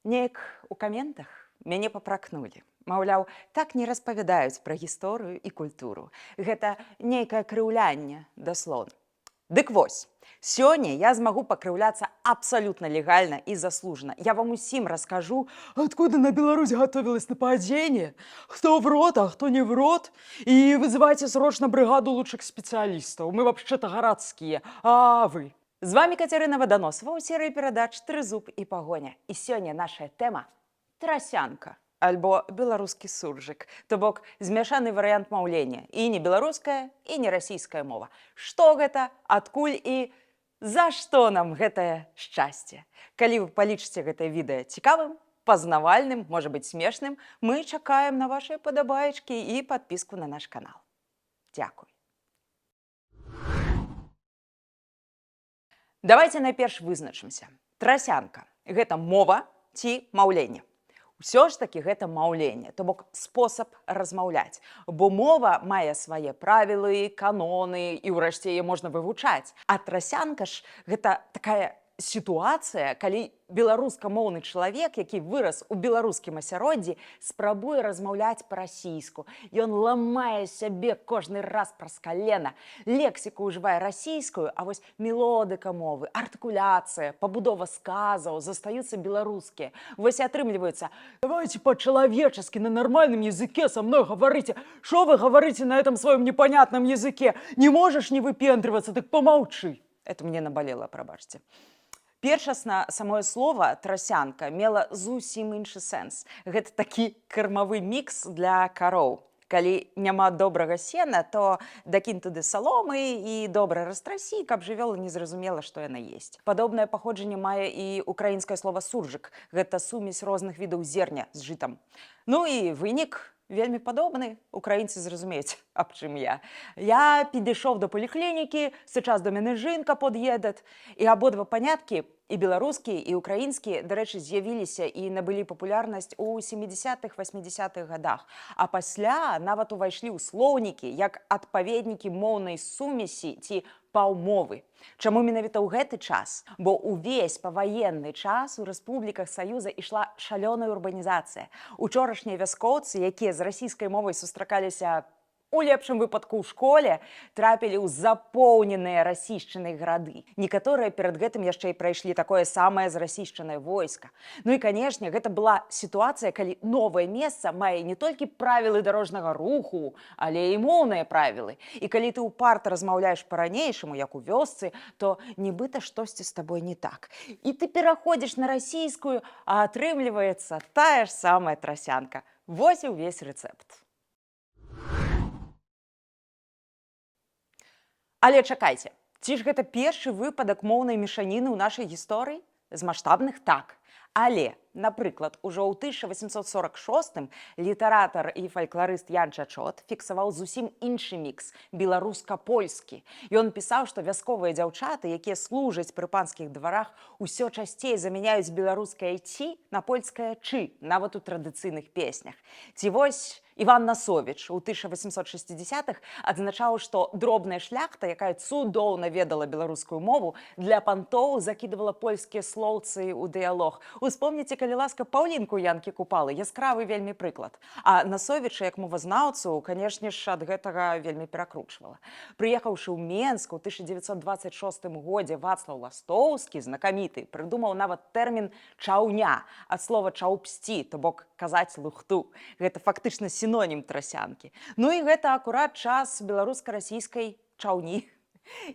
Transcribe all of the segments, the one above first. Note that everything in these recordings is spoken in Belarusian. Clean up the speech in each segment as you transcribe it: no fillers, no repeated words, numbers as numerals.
Неяк у каментах мяне папракнулі. Маўляў, так не распавядаюць пра гісторыю і культуру. Гэта нейкае крыўлянне даслоўна. Дык вось, сёння я змагу пакрыўляцца абсалютна легальна и заслуженно. Я вам усім расскажу, откуда на Беларусь готовилось нападение, кто в рот, а кто не в рот. И вызывайте срочно бригаду лучших специалистов. Мы вообще-то городские, а вы? З вами Катерина Водоносова у серыі перадач «Трызуб і пагоня». І сёння наша тэма – трасянка, альбо беларускі суржык, то бок змяшаны варыянт маўлення, і не беларуская, і не расійская мова. Што гэта, адкуль і за што нам гэтае шчасце? Калі вы палічыце гэтае відэа цікавым, пазнавальным, можа быць смешным, мы чакаем на вашыя падабаечкі і падпіску на наш канал. Дзякуй. Давайте найперш вызначымся. Трасянка – гэта мова ці маўленне. Усё ж такі гэта маўленне, то бок спосаб размаўляць. Бо мова мае свае правілы, каноны, і ўрэшце яе можна вывучаць. А трасянка ж гэта такая сітуацыя, калі беларускамоўны чалавек, які вырас у беларускім асяроддзі, спрабуе размаўляць па-расійску. Ён ламае сябе кожны раз праз калена. Лексіку ўжывае расійскую, а вось мелодыка мовы, артыкуляцыя, пабудова сказаў застаюцца беларускія. Вось і атрымліваецца: давайте по-человечески на нормальном языке со мной говорите. Что вы говорите на этом своем непонятном языке? Не можешь не выпендриваться, так помолчи. Это мне наболело, пробачьте. Першасна самое слово «трасянка» мела зусім іншы сэнс. Гэта такі кармавы мікс для кароў. Калі няма добрага сена, то дакінь туды саломы і добра растрасі, каб жывёла не зразумела, што яна есць. Падобнае паходжанне мае і украінскае слова «суржык». Гэта сумесь розных відаў зерня з жытам. Ну і вынік вельмі падобны. Украінцы зразумеюць, аб чым я. Я підышоў до поліклінікі, сейчас до мяне жінка под'едет. І абодва паняткі, і беларускія, і украінскія, дарэчы, з'явіліся і набылі папулярнасць у 70-х, 80-х годах. А пасля нават увайшлі ў слоўнікі як адпаведнікі моўнай сумесі ці паўмовы. Чаму менавіта ў гэты час? Бо ўвесь паваенны час у рэспубліках Саюза ішла шалёная урбанізацыя. Учорашнія вяскоўцы, якія з расійскай мовай сустракаліся у лепшым выпадку ў школе, трапілі ў запоўненыя расійшчынай гарады. Некаторыя перад гэтым яшчэ і прайшлі такое самае зрасійшчанае войска. Ну і, канешне, гэта была сітуацыя, калі новае месца мае не толькі правілы дарожнага руху, але і моўныя правілы. І калі ты ўпарта размаўляеш па-ранейшаму, як у вёсцы, то нібыта штосьці з табой не так. І ты пераходзіш на расійскую, а атрымліваецца тая ж самая трасянка. Вось і ўвесь рэцэпт. Але чакайце, ці ж гэта першы выпадак моўнай мешаніны ў нашай гісторыі? З маштабных так. Але, напрыклад, ужо ў 1846-м літаратар і фалькларыст Ян Чачот фіксаваў зусім іншы мікс – беларуска-польскі. Ён пісаў, што вясковыя дзяўчаты, якія служаць пры панскіх дварах, усё часцей замяняюць беларускае «ці» на польскае «чы», нават у традыцыйных песнях. Ці вось Іван Насовіч у 1860-х адзначаў, што дробная шляхта, якая цудоўна ведала беларускую мову, для пантоў закідывала польскія слоўцы ў дыялог. Успомніце, калі ласка, Паўлінку Янкі Купалы, яскравы вельмі прыклад. А Насовіча, як мовазнаўцу, канешне ж, ад гэтага вельмі перакручвала. Прыехаўшы ў Менск у 1926 годзе, Вацлаў Ластоўскі, знакаміты, прыдумаў нават тэрмін «чаўня» ад слова «чаўпсці», то бок казаць лухту. Гэта фактычна сінонім трасянкі. Ну і гэта акурат час беларуска-расійскай чаўні.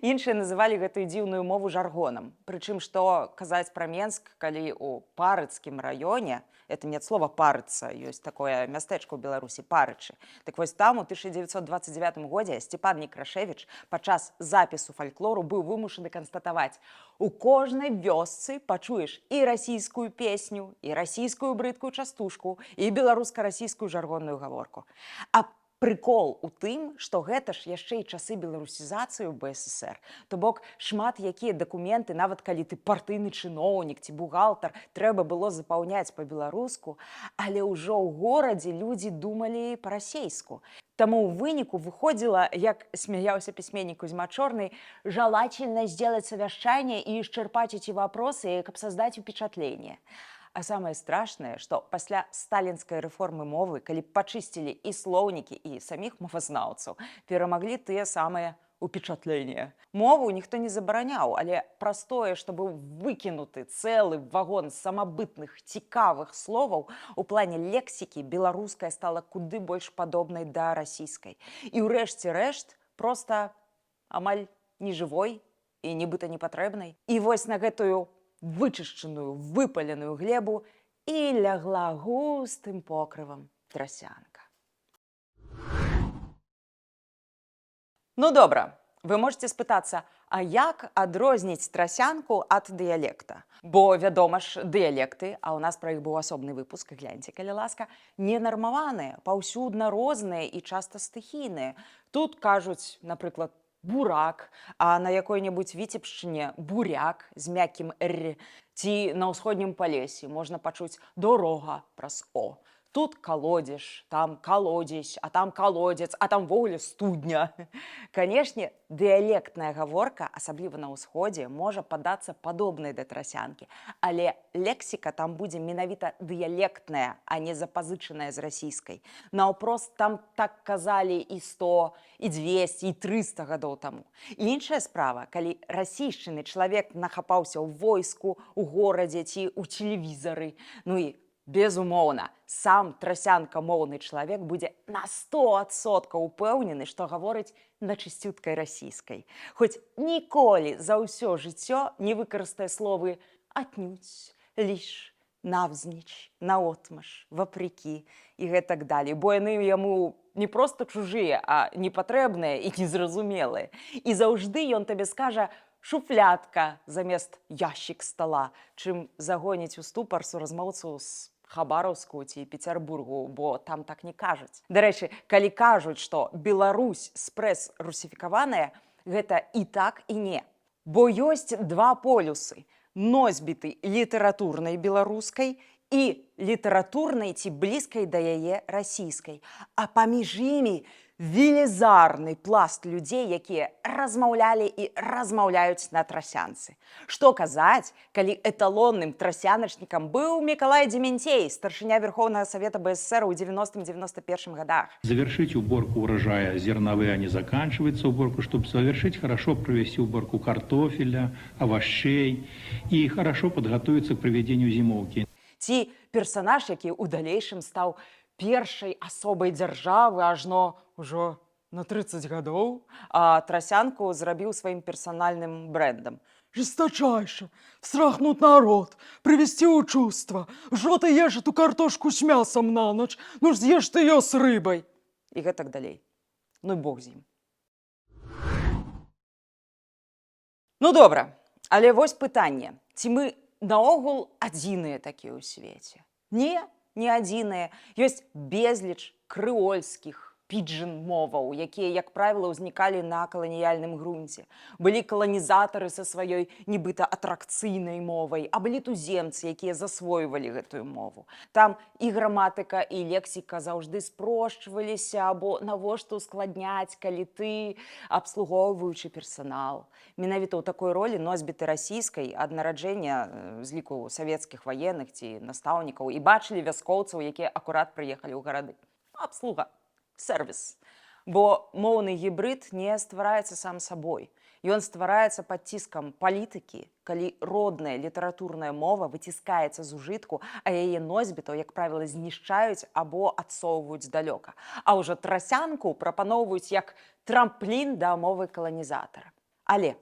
Іншыя называлі гэтую дзіўную мову жаргонам. Прычым, што казаць пра Менск, калі ў Парыцкім раёне, это не ад слова «парыцца», ёсць такое мястэчка ў Беларусі, Парычы. Так вось там у 1929 годзе Степан Некрашевіч падчас запісу фальклору быў вымушаны канстатаваць: у кожнай вёсцы пачуеш і расійскую песню, і расійскую брыдкую частушку, і беларуска-расійскую жаргонную гаворку. А прыкол у тым, што гэта ж яшчэ і часы беларусізацыі ў БССР. То бок шмат якія дакументы, нават калі ты партыйны чыноўнік ці бухгалтар, трэба было запаўняць па-беларуску, але ўжо ў горадзе людзі думалі па-расейску. Таму ў выніку выходзіла, як смяяўся пісьменнік Кузьма Чорны, желательно сделать совещание и исчерпать эти вопросы, каб создать впечатление. А самае страшнае, што пасля сталінскай рэформы мовы, калі пачысцілі і слоўнікі, і саміх мовазнаўцаў, перамаглі тыя самыя упечатлення. Мову ніхто не забараняў, але праз тое, што быў выкінуты цэлы вагон самабытных, цікавых словаў, у плане лексікі беларуская стала куды больш падобнай да расійскай. І ўрэшце рэшт проста амаль нежывой і нібыта непатрэбнай. І вось на гэтую вычышчаную, выпаленую глебу і лягла густым покрывам трасянка. Ну добра, вы можете спытацца, а як адрозніць трасянку ад дыялекта? Бо, вядома ж, дыялекты, а ў нас пра іх быў асобны выпуск, гляньце, калі ласка, ненармаваныя, паўсюдна розныя і часта стыхійныя. Тут кажуць, напрыклад, бурак, а на якой-небудзь віцебшчыне буряк з мяккім «р», ці на ўсходнім палесі можна пачуць дорога праз «о». Тут колодзеж, там колодзесь, а там колодец, а там ввогуле студня. Канешне, дыялектная гаворка, асабліва на ўсходзе, можа падацца падобнай да трасянкі, але лексіка там будзе менавіта дыялектная, а не запазычаная з расійскай. Наўпрост там так казалі і 100, і 200, і 300 гадоў таму. І іншая справа, калі расійшчыны чалавек нахапаўся ў войску, у горадзе ці ў тэлевізары, ну і безумоўна, сам трасянкамоўны чалавек будзе на 100% упэўнены, што гаворыць на чысцюткай расійскай. Хоць ніколі за ўсё жыццё не выкарыстае словы «атнюдь», «ліж», «навзніч», «наотмашь», «вапрыкі» і гэтак далей, бо яны яму не проста чужыя, а непатрэбныя і незразумелыя. І заўжды ён табе скажа «шуфлядка» замест «ящик стола», чым загоніць у ступар суразмоўцу з Хабараўску ці Пецярбургу, бо там так не кажуць. Дарэчы, калі кажуць, што Беларусь спрэс-русіфікаваная, гэта і так, і не. Бо ёсць два полюсы – носьбіты літаратурнай беларускай і літаратурнай ці блізкай да яе расійскай. А паміж імі велізарны пласт людзей, якія размаўлялі і размаўляюць на трасянцы. Што казаць, калі эталонным трасяначнікам быў Мікалай Дементей, старшыня Верховнага Совета БССР ў 90-91 годах. Завершить уборку урожая зерновые, а не заканчивается уборку, чтобы завершить, хорошо провести уборку картофеля, овощей и хорошо подготовиться к проведению зимовки. Ці персанаж, які ў далейшым стаў першай асобай дзяржавы ажно ўжо на 30 гадоў, а трасянку зрабіў сваім персанальным брэндам. Жесточайше встряхнуть народ, привести в чувство. Что ты ешь эту картошку с мясом на ночь? Ну ж з'ешь ты ее с рыбой. И гэтак далей. Ну и бог з ім. Ну добра, але вось пытанне. Ці мы наогул адзіныя такія ў свеце? Не адзіныя. Ёсць безліч крэольскіх, піджын-моваў, якія, як правіла, ўзнікалі на каланіяльным грунце. Былі каланізатары са сваёй нібыта атракцыйнай мовай, а былі туземцы, якія засвойвалі гэтую мову. Там і граматыка, і лексіка заўжды спрошчваліся, або навошта ускладняць, калі ты абслугоўваючы персанал. Менавіта ў такой ролі носьбіты расійскай ад нараджэння з ліку савецкіх ваенных ці настаўнікаў і бачылі вяскоўцаў, якія акурат прыехалі ў гарады. Абслуга. Сервіс. Бо моўны гібрид не ствараецца сам сабой. Ён ствараецца пад ціскам палітыкі, калі родная літаратурная мова выціскаецца з ужытку, а яе носьбітаў, як правіла, знішчаюць або адсоўваюць далёка. А ўжо трасянку прапаноўваюць як трамплін да мовы каланізатара. Але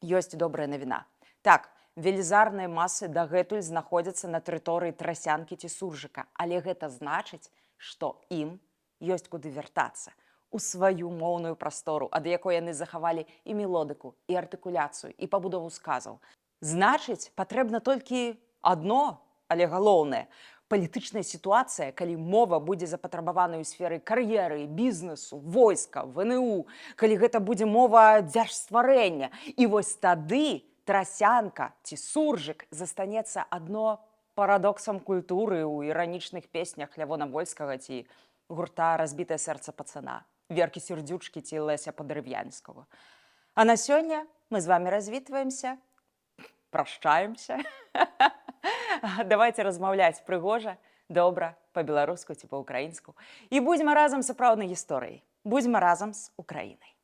ёсць добрая навіна. Так, велізарныя масы дагэтуль знаходзяцца на тэрыторыі трасянкі ці суржыка, але гэта значыць, што ім ёсць куды вяртацца у сваю моўную прастору, ад якой яны захавалі і мелодыку, і артыкуляцыю, і пабудову сказаў. Значыць, патрэбна толькі адно, але галоўнае – палітычная сітуацыя, калі мова будзе запатрабаваная ў сферы кар'еры, бізнесу, войска, ВНУ, калі гэта будзе мова дзяржстварэння. І вось тады трасянка ці суржык застанецца адно парадоксам культуры ў іранічных песнях Лявона Вольскага ці гурта «Разбітае сэрца пацана», Веркі Сердючкі ці Леся Падарывянскага. А на сёння мы з вами развітваемся. прощаемся. Давайте размаўляць прыгожа, добра, па-беларуску ці па-украінску. І будзьма разам з сапраўднай гісторыяй. Будзьма разам з Украінай.